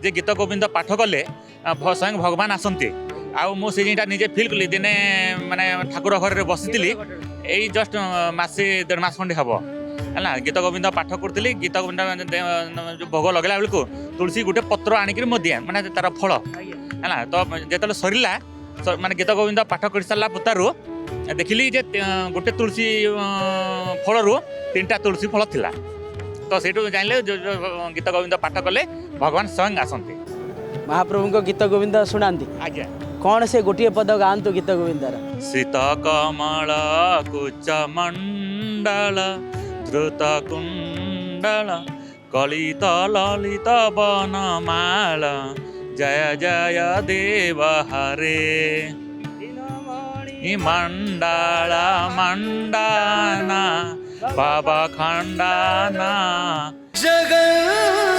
जे गीत गोविंद पाठ कले स्वयं भगवान आसती आईटा निजे फिल कली दिने माने ठाकुर घर बसी यही जस्ट मासे 1.5 मास खंडे हम है गीत गोविंद पाठ करी गीत गोविंद जो भोग लगेला बेलू तुलसी गोटे पत्र आणिक दिए माने तार फल है तो जो सरला माने गीत गोविंद पाठ कर सारा पुतारू देखिली जे गोटे तुलसी फल 3टा तुलसी फल थिला तो से जानले गीत गोविंद पाठ कले भगवान स्वयं आसती महाप्रभु को गीत गोविंद शुणाती आज्ञा कौन से गोटे पद गाँतु गीत गोविंद सीत कमल कुच मंडल धृत कुंडल कलित ललित बनमाल जय जय देव हरे मंडल मंडाना बाबा खंडाना जगन्नाथ